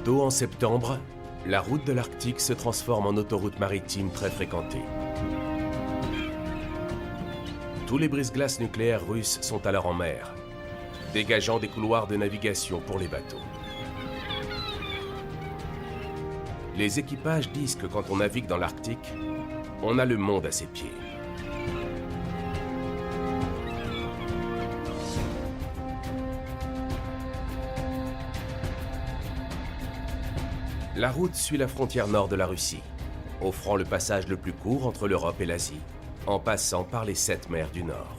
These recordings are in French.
Tôt en septembre, la route de l'Arctique se transforme en autoroute maritime très fréquentée. Tous les brise-glaces nucléaires russes sont alors en mer, dégageant des couloirs de navigation pour les bateaux. Les équipages disent que quand on navigue dans l'Arctique, on a le monde à ses pieds. La route suit la frontière nord de la Russie, offrant le passage le plus court entre l'Europe et l'Asie, en passant par les 7 mers du Nord.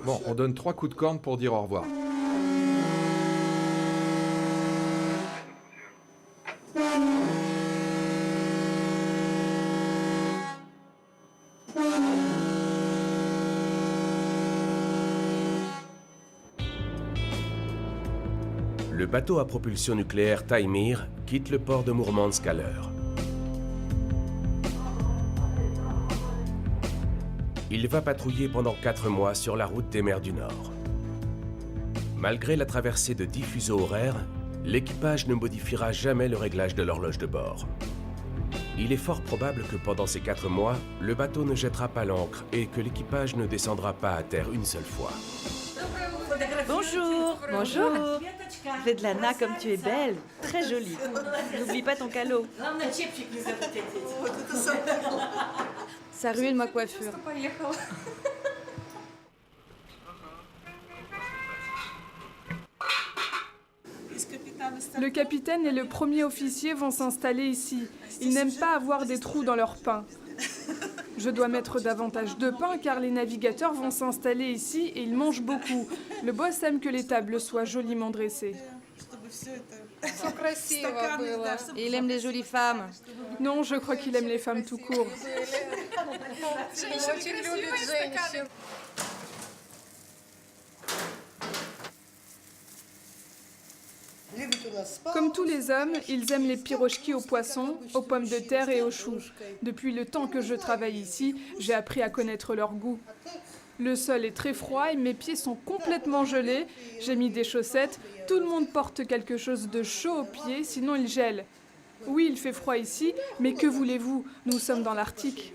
Bon, on donne 3 coups de corne pour dire au revoir. Le bateau à propulsion nucléaire Taimyr quitte le port de Mourmansk à l'heure. Il va patrouiller pendant 4 mois sur la route des mers du Nord. Malgré la traversée de 10 fuseaux horaires, l'équipage ne modifiera jamais le réglage de l'horloge de bord. Il est fort probable que pendant ces 4 mois, le bateau ne jettera pas l'ancre et que l'équipage ne descendra pas à terre une seule fois. Bonjour. Bonjour. Svetlana, comme tu es belle, très jolie. N'oublie pas ton calot. Ça ruine ma coiffure. Le capitaine et le premier officier vont s'installer ici. Ils n'aiment pas avoir des trous dans leur pain. Je dois mettre davantage de pain car les navigateurs vont s'installer ici et ils mangent beaucoup. Le boss aime que les tables soient joliment dressées. Et il aime les jolies femmes. Non, je crois qu'il aime les femmes tout court. Comme tous les hommes, ils aiment les pirochki aux poissons, aux pommes de terre et aux choux. Depuis le temps que je travaille ici, j'ai appris à connaître leur goût. Le sol est très froid et mes pieds sont complètement gelés. J'ai mis des chaussettes. Tout le monde porte quelque chose de chaud aux pieds, sinon ils gèlent. Oui, il fait froid ici, mais que voulez-vous? Nous sommes dans l'Arctique.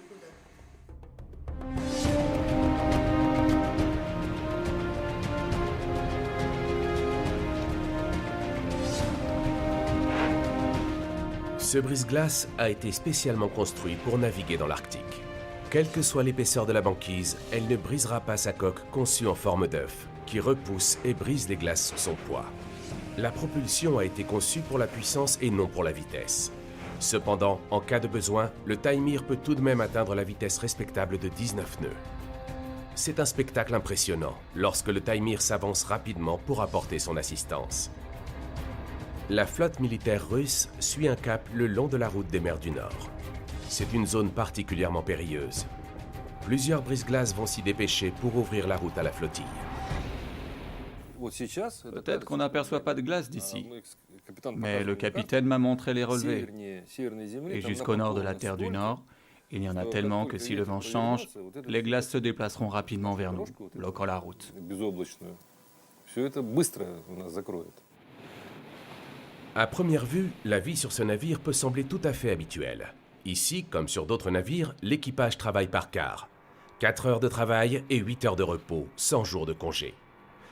Ce brise-glace a été spécialement construit pour naviguer dans l'Arctique. Quelle que soit l'épaisseur de la banquise, elle ne brisera pas sa coque conçue en forme d'œuf, qui repousse et brise les glaces sous son poids. La propulsion a été conçue pour la puissance et non pour la vitesse. Cependant, en cas de besoin, le Taimyr peut tout de même atteindre la vitesse respectable de 19 nœuds. C'est un spectacle impressionnant lorsque le Taimyr s'avance rapidement pour apporter son assistance. La flotte militaire russe suit un cap le long de la route des mers du Nord. C'est une zone particulièrement périlleuse. Plusieurs brise-glaces vont s'y dépêcher pour ouvrir la route à la flottille. Peut-être qu'on n'aperçoit pas de glace d'ici, mais le capitaine m'a montré les relevés. Et jusqu'au nord de la Terre du Nord, il y en a tellement que si le vent change, les glaces se déplaceront rapidement vers nous, bloquant la route. À première vue, la vie sur ce navire peut sembler tout à fait habituelle. Ici, comme sur d'autres navires, l'équipage travaille par quart. 4 heures de travail et 8 heures de repos, sans jour de congé.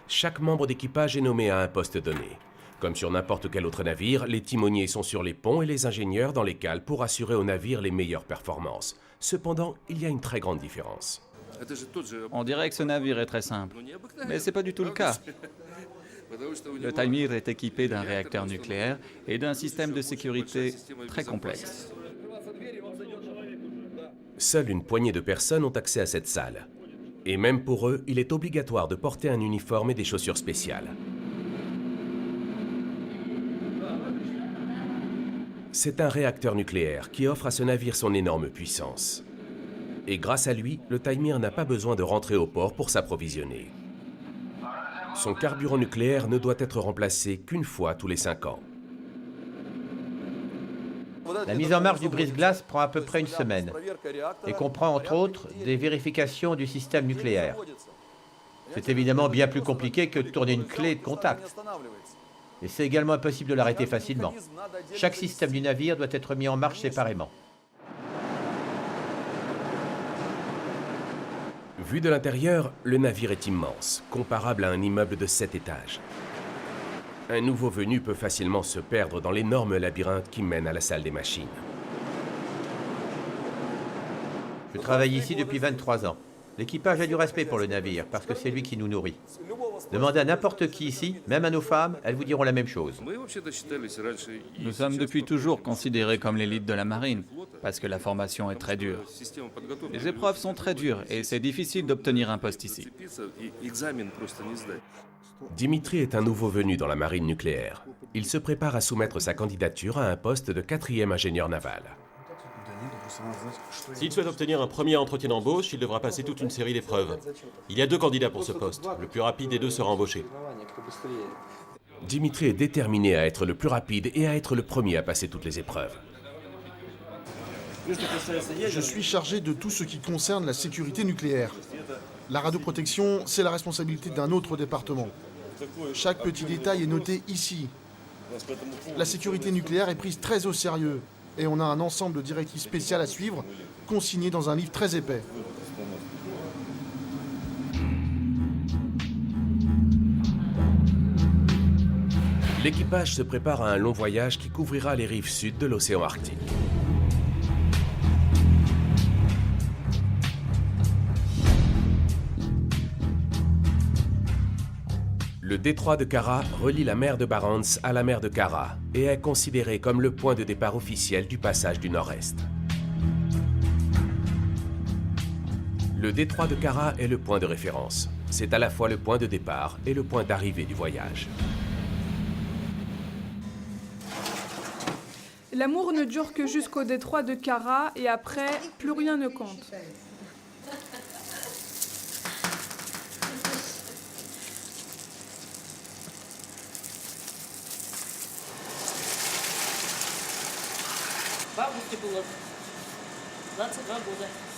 Chaque membre d'équipage est nommé à un poste donné. Comme sur n'importe quel autre navire, les timoniers sont sur les ponts et les ingénieurs dans les cales pour assurer au navire les meilleures performances. Cependant, il y a une très grande différence. On dirait que ce navire est très simple, mais ce n'est pas du tout le cas. Le Taimyr est équipé d'un réacteur nucléaire et d'un système de sécurité très complexe. Seule une poignée de personnes ont accès à cette salle. Et même pour eux, il est obligatoire de porter un uniforme et des chaussures spéciales. C'est un réacteur nucléaire qui offre à ce navire son énorme puissance. Et grâce à lui, le Taimyr n'a pas besoin de rentrer au port pour s'approvisionner. Son carburant nucléaire ne doit être remplacé qu'une fois tous les 5 ans. La mise en marche du brise-glace prend à peu près une semaine et comprend entre autres des vérifications du système nucléaire. C'est évidemment bien plus compliqué que de tourner une clé de contact. Et c'est également impossible de l'arrêter facilement. Chaque système du navire doit être mis en marche séparément. Vu de l'intérieur, le navire est immense, comparable à un immeuble de 7 étages. Un nouveau venu peut facilement se perdre dans l'énorme labyrinthe qui mène à la salle des machines. Je travaille ici depuis 23 ans. L'équipage a du respect pour le navire, parce que c'est lui qui nous nourrit. Demandez à n'importe qui ici, même à nos femmes, elles vous diront la même chose. Nous sommes depuis toujours considérés comme l'élite de la marine, parce que la formation est très dure. Les épreuves sont très dures et c'est difficile d'obtenir un poste ici. Dimitri est un nouveau venu dans la marine nucléaire. Il se prépare à soumettre sa candidature à un poste de 4e ingénieur naval. S'il souhaite obtenir un premier entretien d'embauche, il devra passer toute une série d'épreuves. Il y a 2 candidats pour ce poste. Le plus rapide des 2 sera embauché. Dimitri est déterminé à être le plus rapide et à être le premier à passer toutes les épreuves. Je suis chargé de tout ce qui concerne la sécurité nucléaire. La radioprotection, c'est la responsabilité d'un autre département. Chaque petit détail est noté ici. La sécurité nucléaire est prise très au sérieux et on a un ensemble de directives spéciales à suivre, consignées dans un livre très épais. L'équipage se prépare à un long voyage qui couvrira les rives sud de l'océan Arctique. Le détroit de Kara relie la mer de Barents à la mer de Kara et est considéré comme le point de départ officiel du passage du Nord-Est. Le détroit de Kara est le point de référence. C'est à la fois le point de départ et le point d'arrivée du voyage. L'amour ne dure que jusqu'au détroit de Kara et après, plus rien ne compte.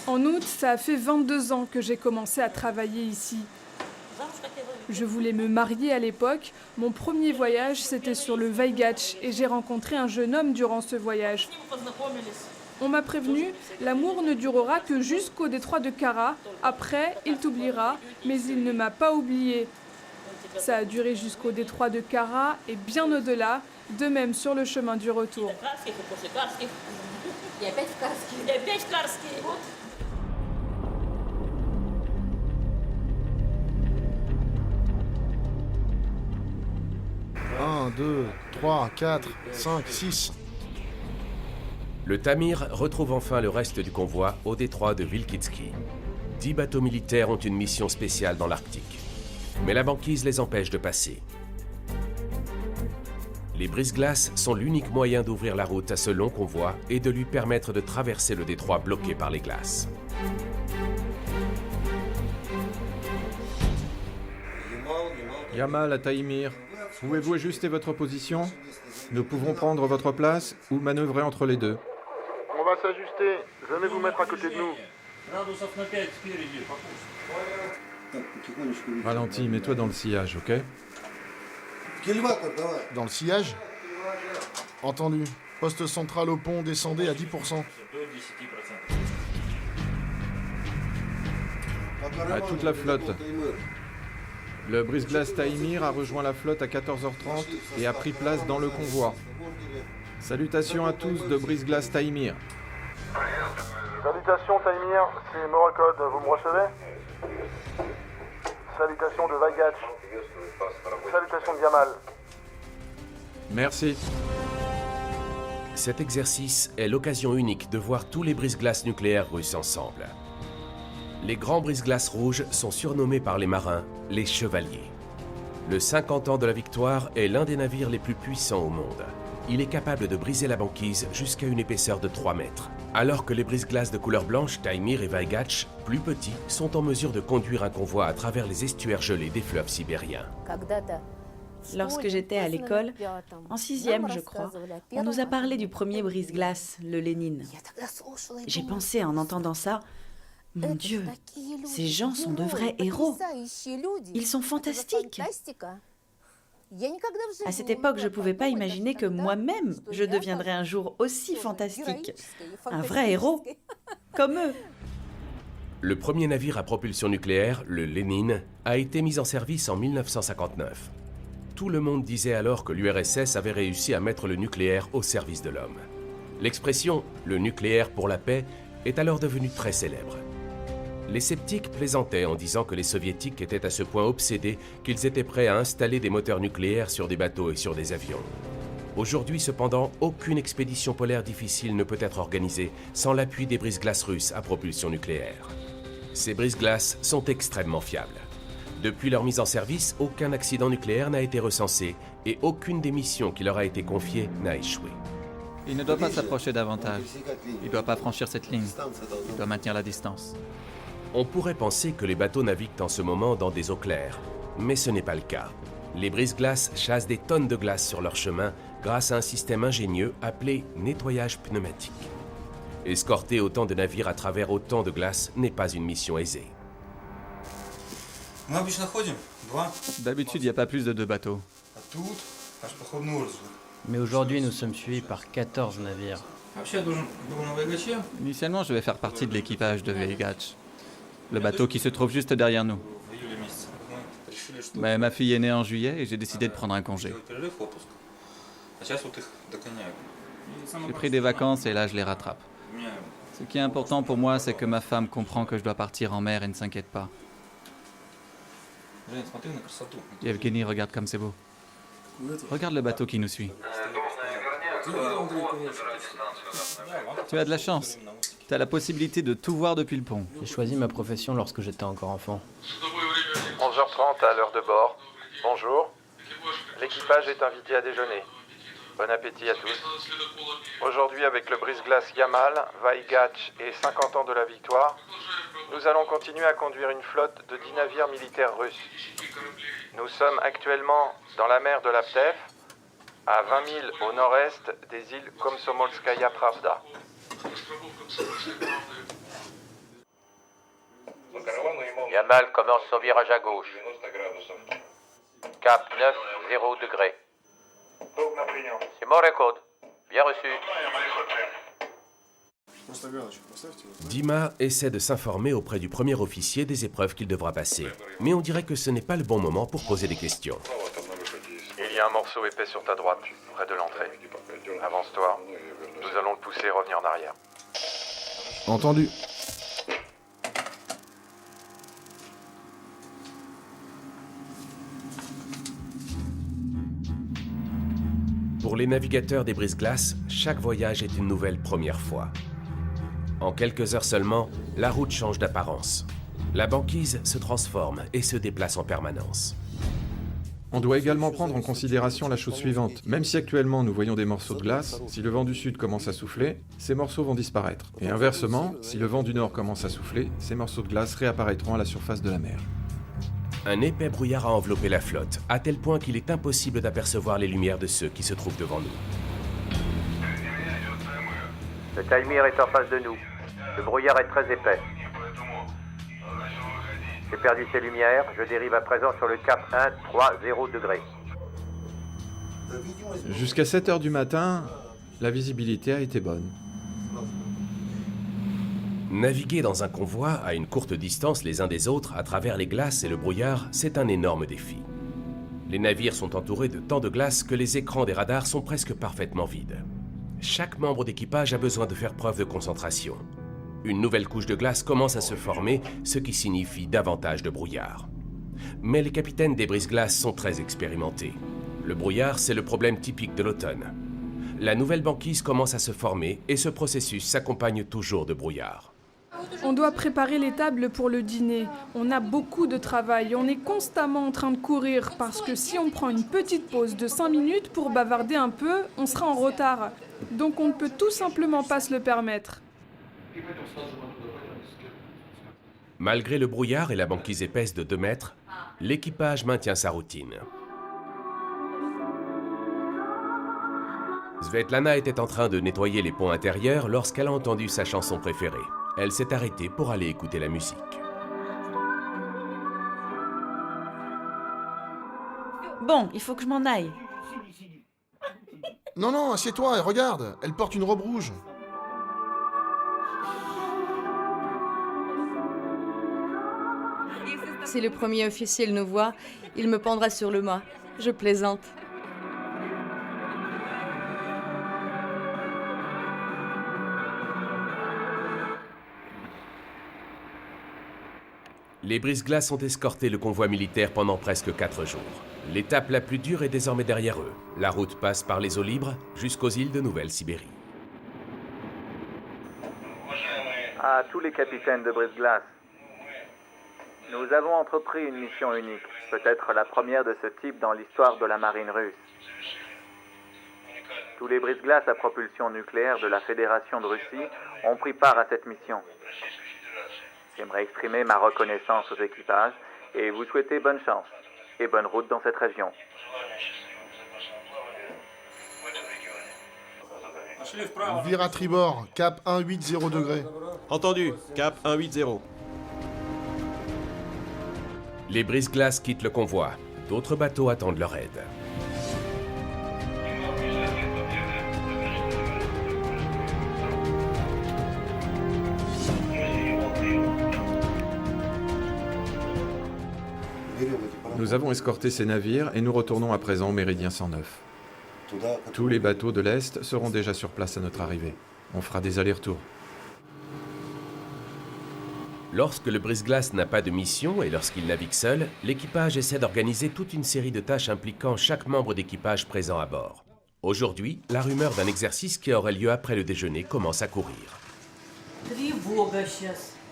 En août, ça a fait 22 ans que j'ai commencé à travailler ici. Je voulais me marier à l'époque. Mon premier voyage, c'était sur le Vaigache et j'ai rencontré un jeune homme durant ce voyage. On m'a prévenu, l'amour ne durera que jusqu'au détroit de Kara. Après, il t'oubliera, mais il ne m'a pas oublié. Ça a duré jusqu'au détroit de Kara et bien au-delà, de même sur le chemin du retour. Un, 2, 3, 4, 5, 6. Le Tamir retrouve enfin le reste du convoi au détroit de Vilkitsky. 10 bateaux militaires ont une mission spéciale dans l'Arctique. Mais la banquise les empêche de passer. Les brise-glaces sont l'unique moyen d'ouvrir la route à ce long convoi et de lui permettre de traverser le détroit bloqué par les glaces. Yamal à Taïmir, pouvez-vous ajuster votre position? Nous pouvons prendre votre place ou manœuvrer entre les deux. On va s'ajuster. Venez vous mettre à côté de nous. Ralentis, mets-toi dans le sillage, ok? Dans le sillage? Entendu. Poste central au pont, descendez à 10%. À toute la flotte. Le brise-glace Taïmir a rejoint la flotte à 14h30 et a pris place dans le convoi. Salutations à tous de brise-glace Taïmir. Salutations Taïmir, c'est Morakod, vous me recevez? Salutations de Vaigache. Salutations de Yamal. Merci. Cet exercice est l'occasion unique de voir tous les brise-glaces nucléaires russes ensemble. Les grands brise-glaces rouges sont surnommés par les marins les chevaliers. Le 50 ans de la victoire est l'un des navires les plus puissants au monde. Il est capable de briser la banquise jusqu'à une épaisseur de 3 mètres. Alors que les brise-glaces de couleur blanche, Taïmir et Vaigache, plus petits, sont en mesure de conduire un convoi à travers les estuaires gelés des fleuves sibériens. Lorsque j'étais à l'école, en 6e, je crois, on nous a parlé du premier brise-glace, le Lénine. J'ai pensé en entendant ça, mon Dieu, ces gens sont de vrais héros. Ils sont fantastiques. À cette époque, je ne pouvais pas imaginer que moi-même, je deviendrais un jour aussi fantastique. Un vrai héros, comme eux. Le premier navire à propulsion nucléaire, le Lénine, a été mis en service en 1959. Tout le monde disait alors que l'URSS avait réussi à mettre le nucléaire au service de l'homme. L'expression « le nucléaire pour la paix » est alors devenue très célèbre. Les sceptiques plaisantaient en disant que les soviétiques étaient à ce point obsédés qu'ils étaient prêts à installer des moteurs nucléaires sur des bateaux et sur des avions. Aujourd'hui, cependant, aucune expédition polaire difficile ne peut être organisée sans l'appui des brise-glaces russes à propulsion nucléaire. Ces brise-glaces sont extrêmement fiables. Depuis leur mise en service, aucun accident nucléaire n'a été recensé et aucune des missions qui leur a été confiée n'a échoué. Il ne doit pas s'approcher davantage. Il ne doit pas franchir cette ligne. Il doit maintenir la distance. On pourrait penser que les bateaux naviguent en ce moment dans des eaux claires, mais ce n'est pas le cas. Les brise-glaces chassent des tonnes de glace sur leur chemin grâce à un système ingénieux appelé nettoyage pneumatique. Escorter autant de navires à travers autant de glace n'est pas une mission aisée. D'habitude, il n'y a pas plus de 2 bateaux. Mais aujourd'hui, nous sommes suivis par 14 navires. Initialement, je vais faire partie de l'équipage de Veigach, le bateau qui se trouve juste derrière nous. Mais ma fille est née en juillet et j'ai décidé de prendre un congé. J'ai pris des vacances et là, je les rattrape. Ce qui est important pour moi, c'est que ma femme comprend que je dois partir en mer et ne s'inquiète pas. Evgeny, regarde comme c'est beau. Regarde le bateau qui nous suit. Tu as de la chance. Tu as la possibilité de tout voir depuis le pont. J'ai choisi ma profession lorsque j'étais encore enfant. 11h30 à l'heure de bord. Bonjour. L'équipage est invité à déjeuner. Bon appétit à tous. Aujourd'hui, avec le brise-glace Yamal, Veigach et 50 ans de la victoire, nous allons continuer à conduire une flotte de 10 navires militaires russes. Nous sommes actuellement dans la mer de la Ptev, à 20 000 au nord-est des îles Komsomolskaya Pravda. Yamal commence son virage à gauche. Cap 9, 0 degré. C'est mon record. Bien reçu. Dima essaie de s'informer auprès du premier officier des épreuves qu'il devra passer. Mais on dirait que ce n'est pas le bon moment pour poser des questions. Il y a un morceau épais sur ta droite, près de l'entrée. Avance-toi. Nous allons le pousser et revenir en arrière. Entendu. Pour les navigateurs des brise-glaces, chaque voyage est une nouvelle première fois. En quelques heures seulement, la route change d'apparence. La banquise se transforme et se déplace en permanence. On doit également prendre en considération la chose suivante. Même si actuellement nous voyons des morceaux de glace, si le vent du sud commence à souffler, ces morceaux vont disparaître. Et inversement, si le vent du nord commence à souffler, ces morceaux de glace réapparaîtront à la surface de la mer. Un épais brouillard a enveloppé la flotte, à tel point qu'il est impossible d'apercevoir les lumières de ceux qui se trouvent devant nous. Le Taimyr est en face de nous. Le brouillard est très épais. J'ai perdu ses lumières. Je dérive à présent sur le cap 130 degrés. Jusqu'à 7h du matin, la visibilité a été bonne. Naviguer dans un convoi à une courte distance les uns des autres à travers les glaces et le brouillard, c'est un énorme défi. Les navires sont entourés de tant de glace que les écrans des radars sont presque parfaitement vides. Chaque membre d'équipage a besoin de faire preuve de concentration. Une nouvelle couche de glace commence à se former, ce qui signifie davantage de brouillard. Mais les capitaines des brise-glaces sont très expérimentés. Le brouillard, c'est le problème typique de l'automne. La nouvelle banquise commence à se former et ce processus s'accompagne toujours de brouillard. On doit préparer les tables pour le dîner. On a beaucoup de travail. On est constamment en train de courir parce que si on prend une petite pause de 5 minutes pour bavarder un peu, on sera en retard. Donc on ne peut tout simplement pas se le permettre. Malgré le brouillard et la banquise épaisse de 2 mètres, l'équipage maintient sa routine. Svetlana était en train de nettoyer les ponts intérieurs lorsqu'elle a entendu sa chanson préférée. Elle s'est arrêtée pour aller écouter la musique. Bon, il faut que je m'en aille. Non, non, assieds-toi et regarde, elle porte une robe rouge. Si le premier officier nous voit, il me pendra sur le mât. Je plaisante. Les brise-glaces ont escorté le convoi militaire pendant presque 4 jours. L'étape la plus dure est désormais derrière eux. La route passe par les eaux libres jusqu'aux îles de Nouvelle-Sibérie. À tous les capitaines de brise-glace, nous avons entrepris une mission unique, peut-être la première de ce type dans l'histoire de la marine russe. Tous les brise-glaces à propulsion nucléaire de la Fédération de Russie ont pris part à cette mission. J'aimerais exprimer ma reconnaissance aux équipages et vous souhaiter bonne chance et bonne route dans cette région. Vire à tribord, cap 180 degrés. Entendu, cap 180. Les brise-glaces quittent le convoi. D'autres bateaux attendent leur aide. Nous avons escorté ces navires et nous retournons à présent au méridien 109. Tous les bateaux de l'Est seront déjà sur place à notre arrivée. On fera des allers-retours. Lorsque le brise-glace n'a pas de mission et lorsqu'il navigue seul, l'équipage essaie d'organiser toute une série de tâches impliquant chaque membre d'équipage présent à bord. Aujourd'hui, la rumeur d'un exercice qui aurait lieu après le déjeuner commence à courir.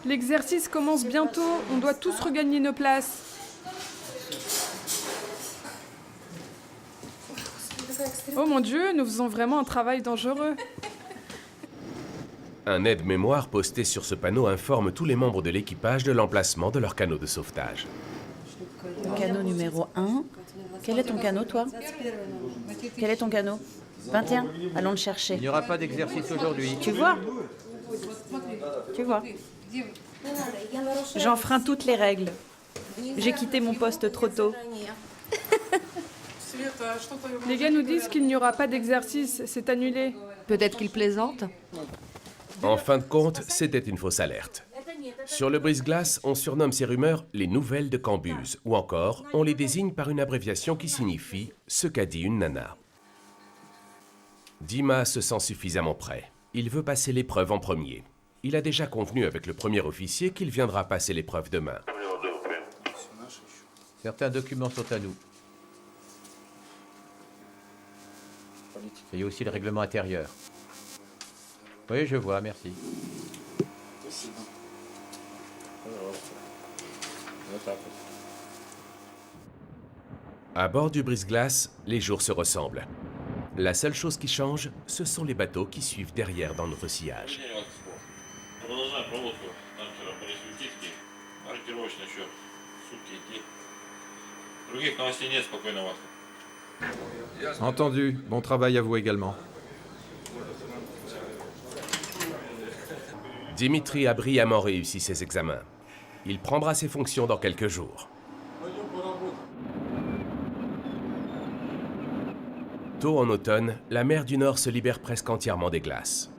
L'exercice commence bientôt, on doit tous regagner nos places. Oh mon Dieu, nous faisons vraiment un travail dangereux. Un aide-mémoire posté sur ce panneau informe tous les membres de l'équipage de l'emplacement de leur canot de sauvetage. Canot numéro 1. Quel est ton canot, toi? Quel est ton canot? 21. Allons le chercher. Il n'y aura pas d'exercice aujourd'hui. Tu vois? Tu vois? J'enfreins toutes les règles. J'ai quitté mon poste trop tôt. Les gars nous disent qu'il n'y aura pas d'exercice, c'est annulé. Peut-être qu'ils plaisantent. En fin de compte, c'était une fausse alerte. Sur le brise-glace, on surnomme ces rumeurs les nouvelles de Cambuse, ou encore, on les désigne par une abréviation qui signifie « ce qu'a dit une nana ». Dima se sent suffisamment prêt. Il veut passer l'épreuve en premier. Il a déjà convenu avec le premier officier qu'il viendra passer l'épreuve demain. Certains documents sont à nous. Il y a aussi le règlement intérieur. Oui, je vois, merci. À bord du brise-glace, les jours se ressemblent. La seule chose qui change, ce sont les bateaux qui suivent derrière dans notre sillage. Entendu. Bon travail à vous également. Dimitri a brillamment réussi ses examens. Il prendra ses fonctions dans quelques jours. Tôt en automne, la mer du Nord se libère presque entièrement des glaces.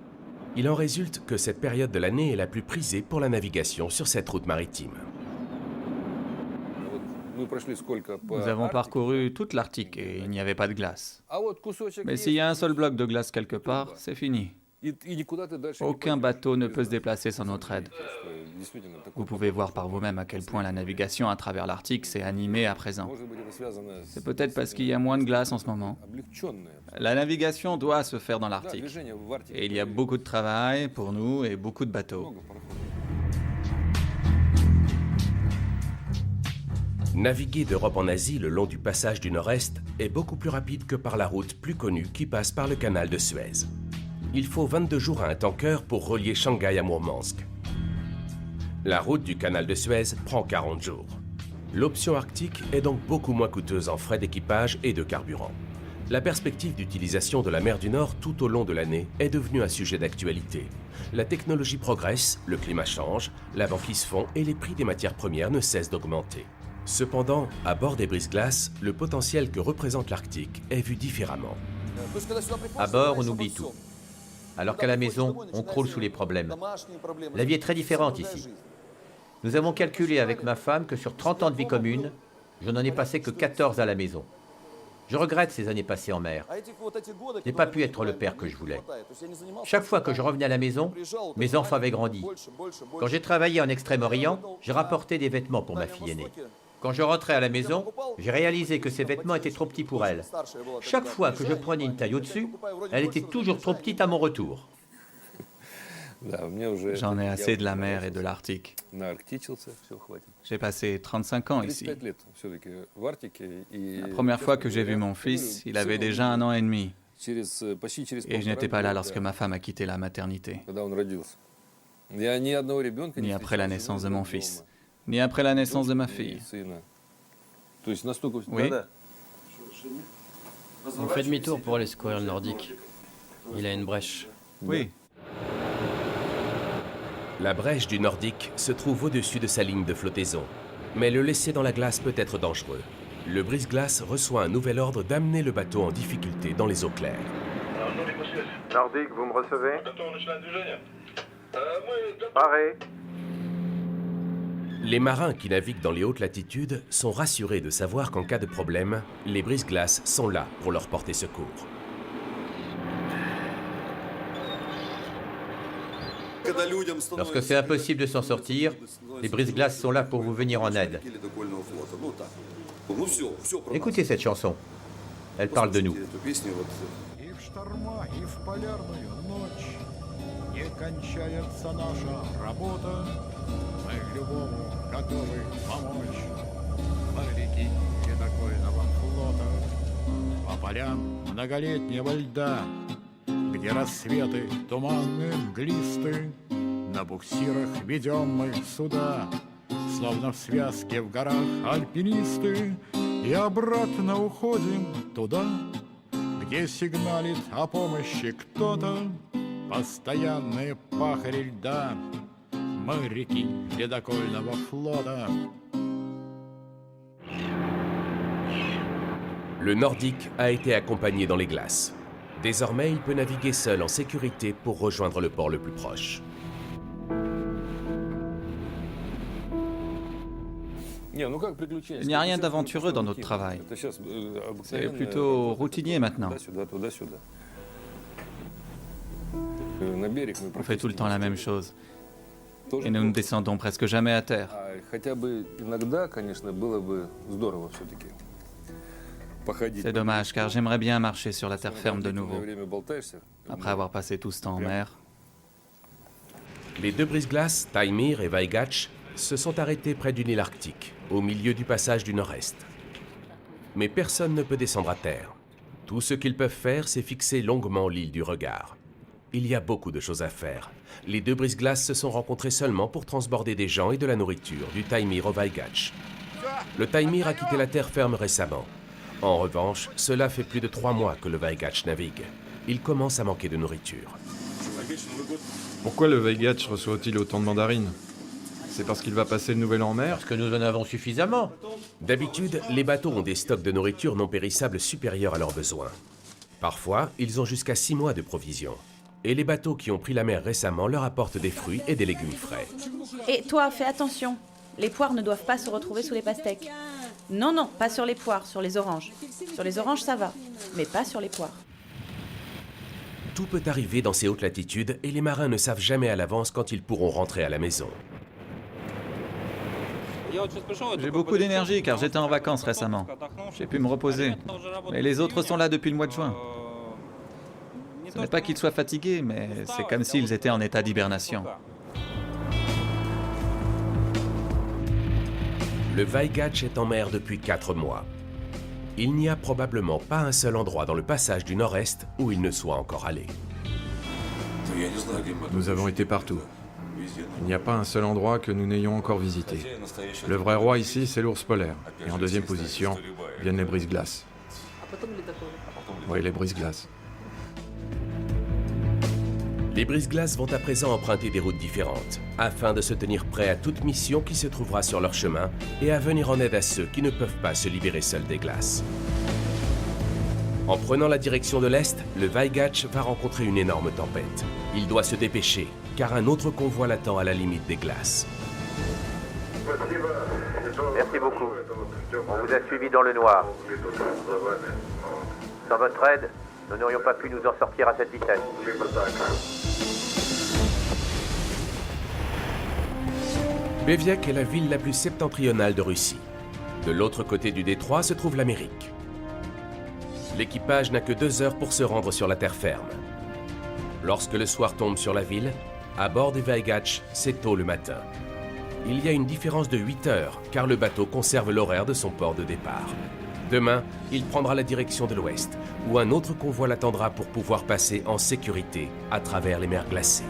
Il en résulte que cette période de l'année est la plus prisée pour la navigation sur cette route maritime. Nous avons parcouru toute l'Arctique et il n'y avait pas de glace. Mais s'il y a un seul bloc de glace quelque part, c'est fini. Aucun bateau ne peut se déplacer sans notre aide. Vous pouvez voir par vous-même à quel point la navigation à travers l'Arctique s'est animée à présent. C'est peut-être parce qu'il y a moins de glace en ce moment. La navigation doit se faire dans l'Arctique. Et il y a beaucoup de travail pour nous et beaucoup de bateaux. Naviguer d'Europe en Asie le long du passage du Nord-Est est beaucoup plus rapide que par la route plus connue qui passe par le canal de Suez. Il faut 22 jours à un tanker pour relier Shanghai à Mourmansk. La route du canal de Suez prend 40 jours. L'option arctique est donc beaucoup moins coûteuse en frais d'équipage et de carburant. La perspective d'utilisation de la mer du Nord tout au long de l'année est devenue un sujet d'actualité. La technologie progresse, le climat change, la banquise fond et les prix des matières premières ne cessent d'augmenter. Cependant, à bord des brise-glaces, le potentiel que représente l'Arctique est vu différemment. À bord, on oublie tout. Alors qu'à la maison, on croule sous les problèmes. La vie est très différente ici. Nous avons calculé avec ma femme que sur 30 ans de vie commune, je n'en ai passé que 14 à la maison. Je regrette ces années passées en mer. Je n'ai pas pu être le père que je voulais. Chaque fois que je revenais à la maison, mes enfants avaient grandi. Quand j'ai travaillé en Extrême-Orient, j'ai rapporté des vêtements pour ma fille aînée. Quand je rentrais à la maison, j'ai réalisé que ces vêtements étaient trop petits pour elle. Chaque fois que je prenais une taille au-dessus, elle était toujours trop petite à mon retour. J'en ai assez de la mer et de l'Arctique. J'ai passé 35 ans ici. La première fois que j'ai vu mon fils, il avait déjà 1 an et demi. Et je n'étais pas là lorsque ma femme a quitté la maternité. Ni après la naissance de mon fils, ni après la naissance de ma fille. Oui. On fait demi-tour pour aller secourir le Nordique. Il a une brèche. Oui. La brèche du Nordique se trouve au-dessus de sa ligne de flottaison. Mais le laisser dans la glace peut être dangereux. Le brise-glace reçoit un nouvel ordre d'amener le bateau en difficulté dans les eaux claires. Nordique, vous me recevez? Paré. Les marins qui naviguent dans les hautes latitudes sont rassurés de savoir qu'en cas de problème, les brise-glaces sont là pour leur porter secours. Lorsque c'est impossible de s'en sortir, les brise-glaces sont là pour vous venir en aide. Écoutez cette chanson. Elle parle de nous. Где рассветы туманные, мглисты, на буксирах ведем мы суда, словно в связке в горах альпинисты, и обратно уходим туда, где сигналит о помощи кто-то, постоянные пахари льда, моряки ледокольного флота. Le Nordique a été accompagné dans les glaces. Désormais, il peut naviguer seul en sécurité pour rejoindre le port le plus proche. Il n'y a rien d'aventureux dans notre travail. C'est plutôt routinier maintenant. On fait tout le temps la même chose. Et nous ne descendons presque jamais à terre. C'est dommage, car j'aimerais bien marcher sur la terre ferme de nouveau, après avoir passé tout ce temps en mer. Les deux brise-glaces, Taimyr et Vaigach, se sont arrêtés près d'une île arctique, au milieu du passage du Nord-Est. Mais personne ne peut descendre à terre. Tout ce qu'ils peuvent faire, c'est fixer longuement l'île du regard. Il y a beaucoup de choses à faire. Les deux brise-glaces se sont rencontrés seulement pour transborder des gens et de la nourriture, du Taimyr au Vaigach. Le Taimyr a quitté la terre ferme récemment. En revanche, cela fait plus de 3 mois que le Vaigach navigue. Il commence à manquer de nourriture. Pourquoi le Vaigach reçoit-il autant de mandarines? C'est parce qu'il va passer le nouvel an en mer? Parce que nous en avons suffisamment. D'habitude, les bateaux ont des stocks de nourriture non périssables supérieurs à leurs besoins. Parfois, ils ont jusqu'à 6 mois de provisions. Et les bateaux qui ont pris la mer récemment leur apportent des fruits et des légumes frais. Et toi, fais attention. Les poires ne doivent pas se retrouver sous les pastèques. Non, non, pas sur les poires, sur les oranges. Sur les oranges, ça va, mais pas sur les poires. Tout peut arriver dans ces hautes latitudes et les marins ne savent jamais à l'avance quand ils pourront rentrer à la maison. J'ai beaucoup d'énergie car j'étais en vacances récemment. J'ai pu me reposer. Mais les autres sont là depuis le mois de juin. Ce n'est pas qu'ils soient fatigués, mais c'est comme s'ils étaient en état d'hibernation. Le Vaigach est en mer depuis 4 mois. Il n'y a probablement pas un seul endroit dans le passage du Nord-Est où il ne soit encore allé. Nous avons été partout. Il n'y a pas un seul endroit que nous n'ayons encore visité. Le vrai roi ici, c'est l'ours polaire. Et en deuxième position, viennent les brise-glaces. Oui, les brise-glaces. Les brise-glaces vont à présent emprunter des routes différentes, afin de se tenir prêts à toute mission qui se trouvera sur leur chemin et à venir en aide à ceux qui ne peuvent pas se libérer seuls des glaces. En prenant la direction de l'Est, le Vaigache va rencontrer une énorme tempête. Il doit se dépêcher, car un autre convoi l'attend à la limite des glaces. Merci beaucoup. On vous a suivi dans le noir. Sans votre aide, nous n'aurions pas pu nous en sortir à cette vitesse. Beviak est la ville la plus septentrionale de Russie. De l'autre côté du détroit se trouve l'Amérique. L'équipage n'a que 2 heures pour se rendre sur la terre ferme. Lorsque le soir tombe sur la ville, à bord du Vaigache, c'est tôt le matin. Il y a une différence de 8 heures, car le bateau conserve l'horaire de son port de départ. Demain, il prendra la direction de l'ouest, où un autre convoi l'attendra pour pouvoir passer en sécurité à travers les mers glacées.